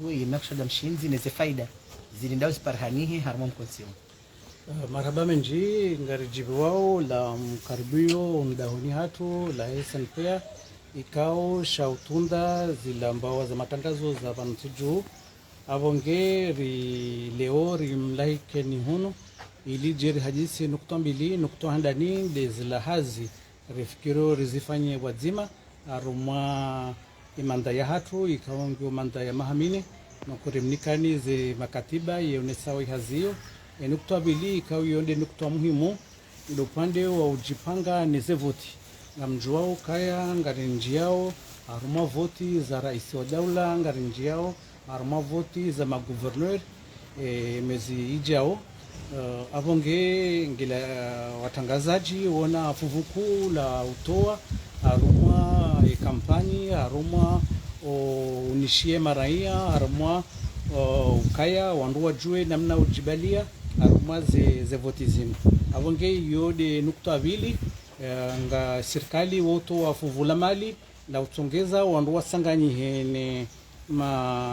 يناقشوا دمشينزي نزي فايدة زي نداوز برهانيه هرمون كونسيوم. Marhaba menji ngari jibu wao la mkaribio mdahoni hatu la SNPA ikao shautunda zila mbawa za matangazo za vantuju avonge ri leo ri mlaike ni hunu ili jeri hajisi nukta mbili nukta handani de zila hazi rifikiro rizifanye wadzima aruma imanda ya hatu ikaongo manda ya mahamine nukurimnikani ze makatiba yeonesawa hazio nukta bili ikawa yonde nukta muhimu ndo upande wa ujipanga neze voti na mjuao kaya ngarinji yao aruma voti za rais wa daula ngarinji yao aruma voti za maguverneur mezi ijao avonge ngila watangazaji wona fuvuku la utoa aruma kampani aruma unishie maraia aruma ukaya wandu wajue namna ujibalia aruma ze votizim avonge yode nukta vili nga serikali woto wafuvula mali la utongeza wandu wasanganyi hene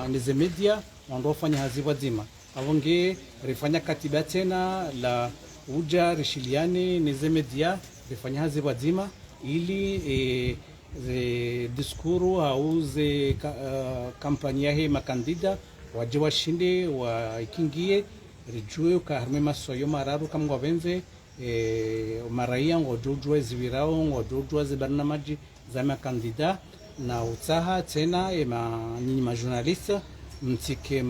neze media wandu wafanya haziwa zima avonge rifanya katiba tena la uja rishiliane neze media rifanya haziwa zima ili ze diskuru au ze kampani yahe makandida waje washinde waikingie rijue ukaharme masoyo mararu kama wavenze maraia ngojojua zivirao ngojojua zibarnamaji za makandida na utaha tena nyinyi majournalista mtike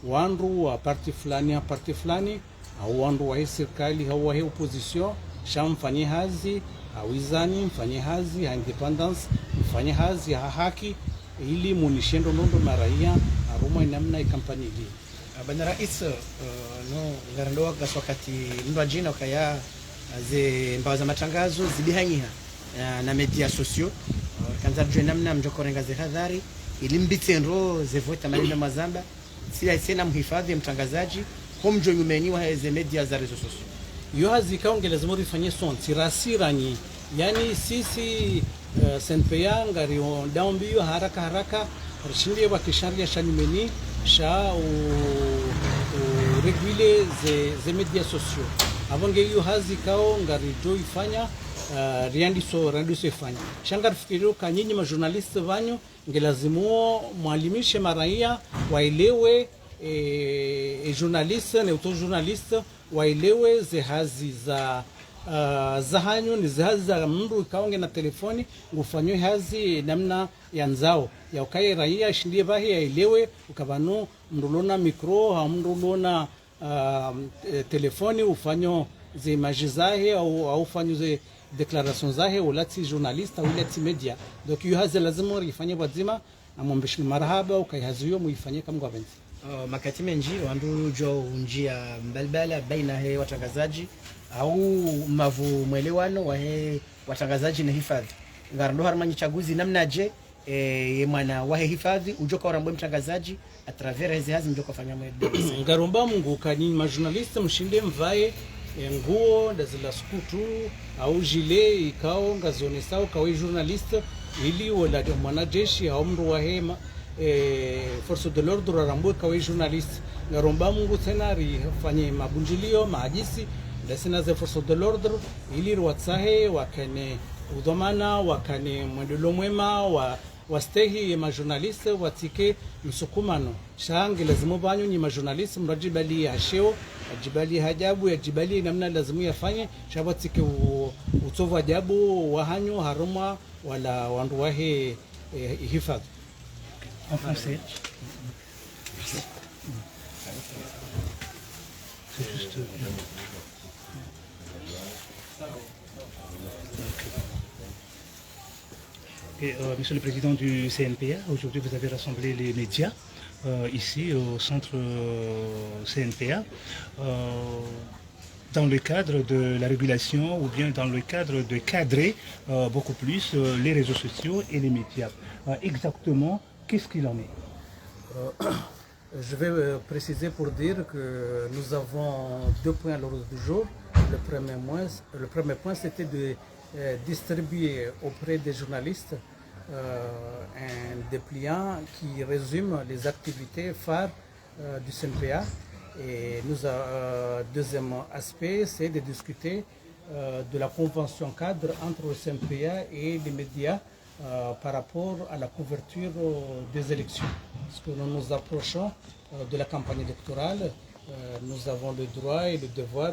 wandu wa parti fulani au wandu wa serikali au wa opposition shamfanye hazi awizani mfanye hazi ha independence mfanye hazi ha haki ili munishendo nondo maraia aruma namna ikampani hii bana rais no ngarandoa gas wakati ndo jina kaya ze mbaza matangazo zibihanyiha na media socio kanza jwe namna mjokorenga ze hadhari ili mbitendo ze vota maneno mazamba sila sena mhifadhi mtangazaji homjo yumeniwa ze media za rezo socio yo hazikaonge lazima rifanye son tirasirani yani sisi SNPA ngari daombiyo haraka rishindie wakisharia shanimeni sha regule ze media socio avonge hiyo hazi kao ngari jo ifanya randiso ifanya shanga fikirio kanyinyi majournaliste vanyu ngelazimuo mwalimishe maraia waelewe journaliste na uto journaliste waelewe ze hazi za hanyu ni hazi za mndu ikaonge na telefoni ngufanywe hazi namna ya nzao ya ukaye raia shindie bahi ya ilewe ukabano mndulona mikro au mndulona telefoni ufanyo ze majizahe au ufanyo ze declaration zahe ulati journaliste au ulati media donc yu hazi lazima rifanye wazima amombeshi marhaba ukaye hazi yo muifanye kama gaventi makatime nji wandu jo njia mbalbala baina he watangazaji au mavu mwelewano wa he watangazaji na hifadhi ngarando harmanyi chaguzi namna je ye mwana wa hifadhi ujoka orambwe mtangazaji a travers hizi hazi mjoka fanya mwede ngaromba mungu kanyi majournaliste mshinde mvae nguo dazila skutu au gilet ikao ngazone sawa kwa journaliste ili wala mwanajeshi au mru wa hema force de l'ordre arambwe kwa journaliste ngaromba mungu tena rifanye mabunjilio maajisi lesina ze force de l'ordre ili ruwatsahe wakane udhamana wakane mwendelo mwema wastehi ya majournaliste watike msukumano shangi lazimu banyu ni majournaliste mrajibali hasheo ajibali hajabu ajibali namna lazimu yafanye shabatike utovu ajabu wahanyu haruma wala wandu wahe hifadhi en français. Monsieur le Président du CNPA, aujourd'hui vous avez rassemblé les médias ici au centre CNPA dans le cadre de la régulation ou bien dans le cadre de cadrer beaucoup plus les réseaux sociaux et les médias. Exactement, qu'est-ce qu'il en est? Je vais préciser pour dire que nous avons 2 points à l'ordre du jour. Le premier point, c'était de distribuer auprès des journalistes un dépliant qui résume les activités phares du CNPA. Et deuxième aspect, c'est de discuter de la convention cadre entre le CNPA et les médias par rapport à la couverture des élections. Parce que nous nous approchons de la campagne électorale, nous avons le droit et le devoir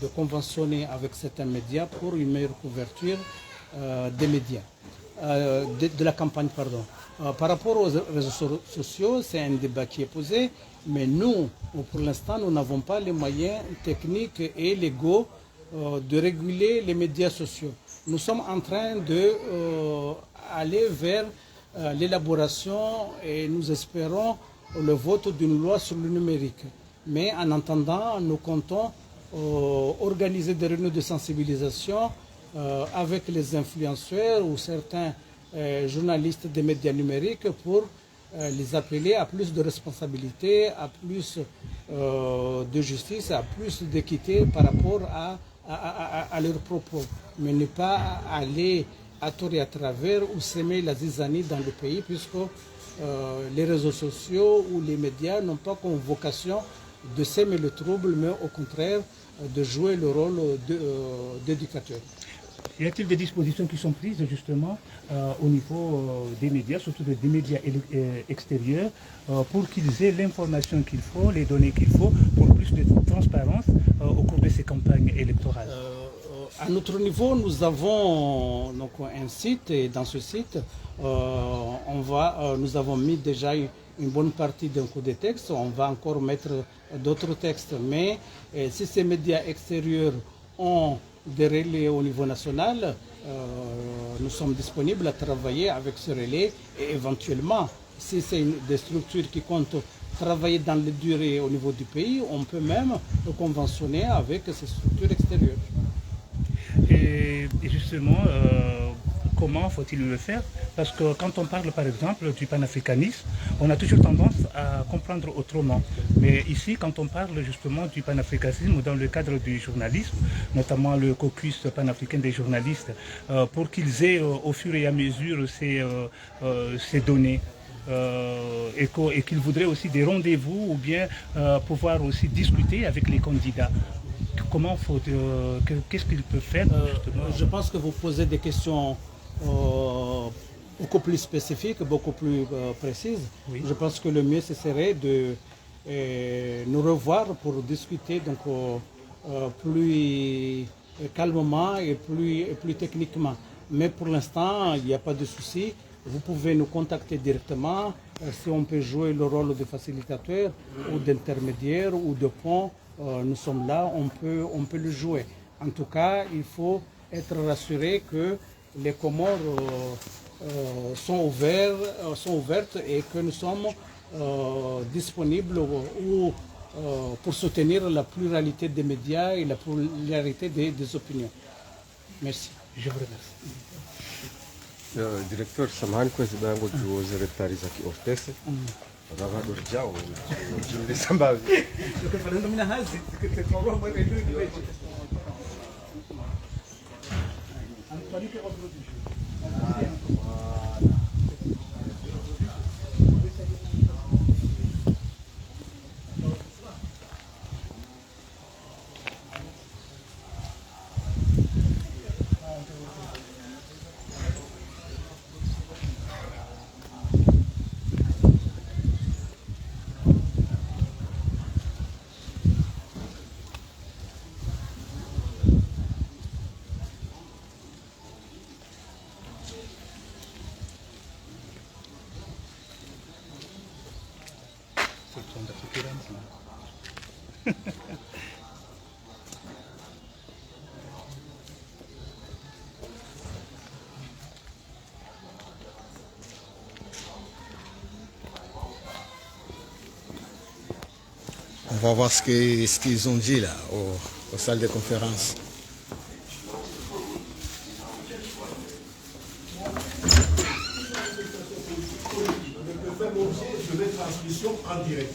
de conventionner avec certains médias pour une meilleure couverture des médias, de la campagne, pardon. Par rapport aux réseaux sociaux, c'est un débat qui est posé, mais nous, pour l'instant, nous n'avons pas les moyens techniques et légaux de réguler les médias sociaux. Nous sommes en train d'aller vers l'élaboration et nous espérons le vote d'une loi sur le numérique. Mais en attendant, nous comptons organiser des réunions de sensibilisation avec les influenceurs ou certains journalistes des médias numériques pour les appeler à plus de responsabilité, à plus de justice, à plus d'équité par rapport à leurs propos. Mais ne pas aller à tort et à travers ou semer la zizanie dans le pays, puisque les réseaux sociaux ou les médias n'ont pas comme vocation de semer le trouble, mais au contraire de jouer le rôle d'éducateur. Y a-t-il des dispositions qui sont prises justement au niveau des médias, surtout des médias extérieurs, pour qu'ils aient l'information qu'il faut, les données qu'il faut, pour plus de transparence au cours de ces campagnes électorales? À notre niveau, nous avons donc un site et dans ce site, nous avons mis déjà une bonne partie d'un coup de texte. On va encore mettre d'autres textes, mais si ces médias extérieurs ont des relais au niveau national, nous sommes disponibles à travailler avec ce relais et éventuellement, si c'est des structures qui comptent travailler dans les durées au niveau du pays, on peut même conventionner avec ces structures extérieures. Et justement, comment faut-il le faire? Parce que quand on parle par exemple du panafricanisme, on a toujours tendance à comprendre autrement. Mais ici, quand on parle justement du panafricanisme dans le cadre du journalisme, notamment le caucus panafricain des journalistes, pour qu'ils aient au fur et à mesure ces données, et qu'ils voudraient aussi des rendez-vous ou bien pouvoir aussi discuter avec les candidats. Comment qu'est-ce qu'ils peuvent faire justement? Je pense que vous posez des questions beaucoup plus spécifiques, beaucoup plus précises. Oui. Je pense que le mieux ce serait de nous revoir pour discuter donc plus calmement et plus techniquement. Mais pour l'instant, il n'y a pas de souci. Vous pouvez nous contacter directement si on peut jouer le rôle de facilitateur ou d'intermédiaire ou de pont. Nous sommes là, on peut le jouer. En tout cas, il faut être rassuré que les Comores sont ouvertes et que nous sommes disponibles pour soutenir la pluralité des médias et la pluralité des opinions. Merci. Je vous remercie. Directeur, samahani kwa ziba yangu tuweze taarifa kiortese. Baba dorjao jimbe sambavi. Falando mina hazi kwa mwe ndio wewe. Antonio On va voir ce qu'ils ont dit là, aux salles de conférence. De transmission en direct.